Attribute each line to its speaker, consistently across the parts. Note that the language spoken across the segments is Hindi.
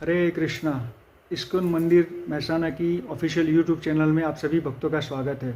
Speaker 1: हरे कृष्णा। इस्कॉन मंदिर महसाना की ऑफिशियल यूट्यूब चैनल में आप सभी भक्तों का स्वागत है।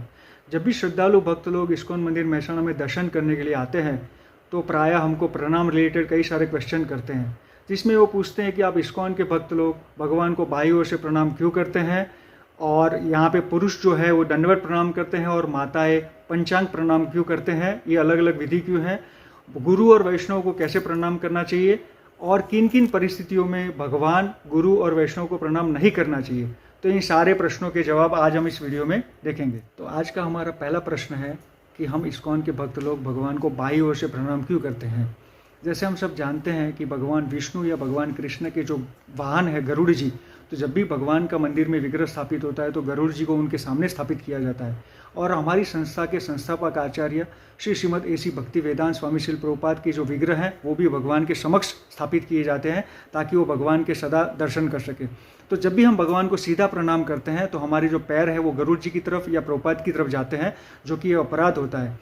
Speaker 1: जब भी श्रद्धालु भक्त लोग इस्कॉन मंदिर महसाना में दर्शन करने के लिए आते हैं तो प्रायः हमको प्रणाम रिलेटेड कई सारे क्वेश्चन करते हैं, जिसमें वो पूछते हैं कि आप इस्कॉन के भक्त लोग भगवान को बाई ओर से प्रणाम क्यों करते हैं, और यहाँ पे पुरुष जो है वो दंडवत प्रणाम करते हैं और माताएं पंचांग प्रणाम क्यों करते हैं, ये अलग अलग विधि क्यों है, गुरु और वैष्णव को कैसे प्रणाम करना चाहिए और किन किन परिस्थितियों में भगवान, गुरु और वैष्णव को प्रणाम नहीं करना चाहिए। तो इन सारे प्रश्नों के जवाब आज हम इस वीडियो में देखेंगे। तो आज का हमारा पहला प्रश्न है कि हम इस्कॉन के भक्त लोग भगवान को बाई ओर से प्रणाम क्यों करते हैं। जैसे हम सब जानते हैं कि भगवान विष्णु या भगवान कृष्ण के जो वाहन है गरुड़ जी, तो जब भी भगवान का मंदिर में विग्रह स्थापित होता है तो गरुड़ जी को उनके सामने स्थापित किया जाता है। और हमारी संस्था के संस्थापक आचार्य श्री श्रीमद एसी भक्ति वेदांत स्वामी श्रील प्रभुपाद के जो विग्रह हैं वो भी भगवान के समक्ष स्थापित किए जाते हैं ताकि वो भगवान के सदा दर्शन कर सके। तो जब भी हम भगवान को सीधा प्रणाम करते हैं तो हमारे जो पैर है वो गरुड़ जी की तरफ या प्रभुपाद की तरफ जाते हैं, जो कि अपराध होता है।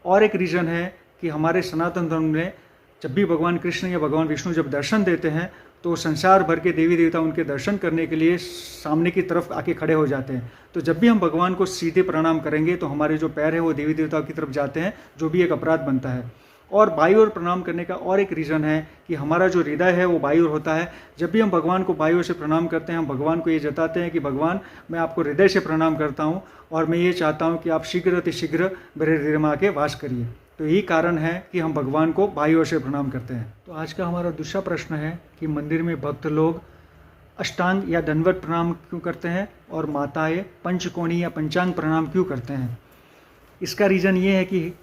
Speaker 1: और एक रीज़न है कि हमारे सनातन धर्म में जब भी भगवान कृष्ण या भगवान विष्णु जब दर्शन देते हैं तो संसार भर के देवी देवता उनके दर्शन करने के लिए सामने की तरफ आके खड़े हो जाते हैं। तो जब भी हम भगवान को सीधे प्रणाम करेंगे तो हमारे जो पैर हैं वो देवी देवताओं की तरफ जाते हैं, जो भी एक अपराध बनता है। और बाई ओर प्रणाम करने का और एक रीज़न है कि हमारा जो हृदय है वो बाई ओर होता है। जब भी हम भगवान को बाई ओर से प्रणाम करते हैं, हम भगवान को ये जताते हैं कि भगवान, मैं आपको हृदय से प्रणाम करता हूँ और मैं ये चाहता हूँ कि आप शीघ्र अतिशीघ्र मेरे हृदय में आके वास करिए। तो यही कारण है कि हम भगवान को बाई ओर से प्रणाम करते हैं। तो आज का हमारा दूसरा प्रश्न है कि मंदिर में भक्त लोग अष्टांग या दंडवत प्रणाम क्यों करते हैं और माताएं पंचकोणी या पंचांग प्रणाम क्यों करते हैं। इसका रीज़न ये है कि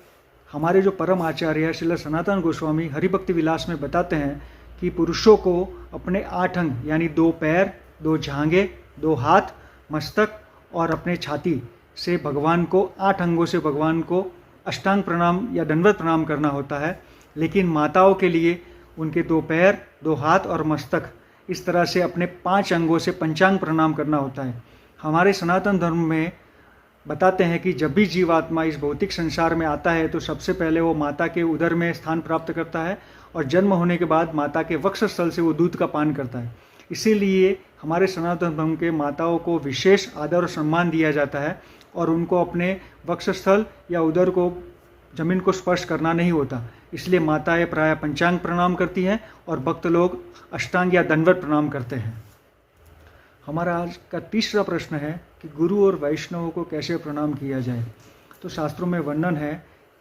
Speaker 1: हमारे जो परम आचार्य श्रील सनातन गोस्वामी हरिभक्ति विलास में बताते हैं कि पुरुषों को अपने 8 अंग यानी 2 पैर, 2 जांघें, 2 हाथ, मस्तक और अपने छाती से भगवान को 8 अंगों से भगवान को अष्टांग प्रणाम या दंडवत प्रणाम करना होता है। लेकिन माताओं के लिए उनके 2 पैर, 2 हाथ और मस्तक, इस तरह से अपने 5 अंगों से पंचांग प्रणाम करना होता है। हमारे सनातन धर्म में बताते हैं कि जब भी जीवात्मा इस भौतिक संसार में आता है तो सबसे पहले वो माता के उदर में स्थान प्राप्त करता है और जन्म होने के बाद माता के वक्षस्थल से वो दूध का पान करता है। इसीलिए हमारे सनातन धर्म के माताओं को विशेष आदर और सम्मान दिया जाता है और उनको अपने वक्षस्थल या उदर को, जमीन को स्पर्श करना नहीं होता। इसलिए माताएं प्रायः पंचांग प्रणाम करती हैं और भक्त लोग अष्टांग या दंडवत प्रणाम करते हैं। हमारा आज का तीसरा प्रश्न है कि गुरु और वैष्णवों को कैसे प्रणाम किया जाए। तो शास्त्रों में वर्णन है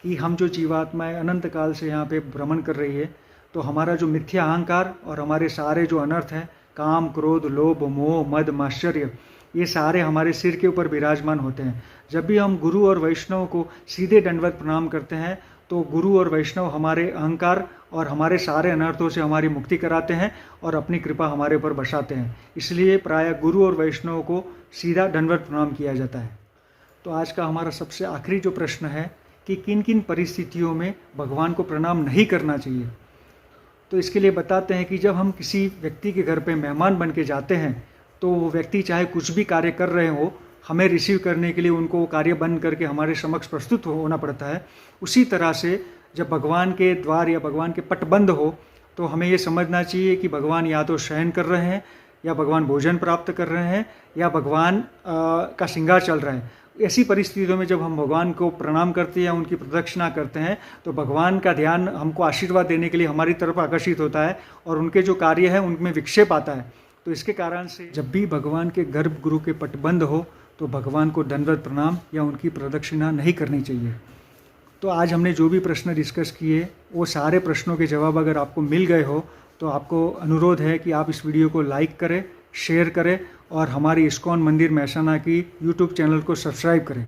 Speaker 1: कि हम जो जीवात्माएं अनंत काल से यहाँ पे भ्रमण कर रही है, तो हमारा जो मिथ्या अहंकार और हमारे सारे जो अनर्थ हैं, काम, क्रोध, लोभ, मोह, मद, माश्चर्य, ये सारे हमारे सिर के ऊपर विराजमान होते हैं। जब भी हम गुरु और वैष्णव को सीधे दंडवत प्रणाम करते हैं तो गुरु और वैष्णव हमारे अहंकार और हमारे सारे अनर्थों से हमारी मुक्ति कराते हैं और अपनी कृपा हमारे ऊपर बरसाते हैं। इसलिए प्रायः गुरु और वैष्णव को सीधा दंडवत प्रणाम किया जाता है। तो आज का हमारा सबसे आखिरी जो प्रश्न है कि किन किन परिस्थितियों में भगवान को प्रणाम नहीं करना चाहिए। तो इसके लिए बताते हैं कि जब हम किसी व्यक्ति के घर पर मेहमान बन के जाते हैं तो वो व्यक्ति चाहे कुछ भी कार्य कर रहे हो, हमें रिसीव करने के लिए उनको वो कार्य बंद करके हमारे समक्ष प्रस्तुत होना पड़ता है। उसी तरह से जब भगवान के द्वार या भगवान के पट बंद हो तो हमें ये समझना चाहिए कि भगवान या तो शयन कर रहे हैं या भगवान भोजन प्राप्त कर रहे हैं या भगवान का श्रृंगार चल रहा है। ऐसी परिस्थितियों में जब हम भगवान को प्रणाम करते हैं या उनकी प्रदक्षिणा करते हैं तो भगवान का ध्यान हमको आशीर्वाद देने के लिए हमारी तरफ आकर्षित होता है और उनके जो कार्य है उनमें विक्षेप आता है। तो इसके कारण से जब भी भगवान के गर्भगृह के पट बंद हो तो भगवान को दंडवत प्रणाम या उनकी प्रदक्षिणा नहीं करनी चाहिए। तो आज हमने जो भी प्रश्न डिस्कस किए वो सारे प्रश्नों के जवाब अगर आपको मिल गए हो तो आपको अनुरोध है कि आप इस वीडियो को लाइक करें, शेयर करें और हमारी इस्कॉन मंदिर महसाना की यूट्यूब चैनल को सब्सक्राइब करें।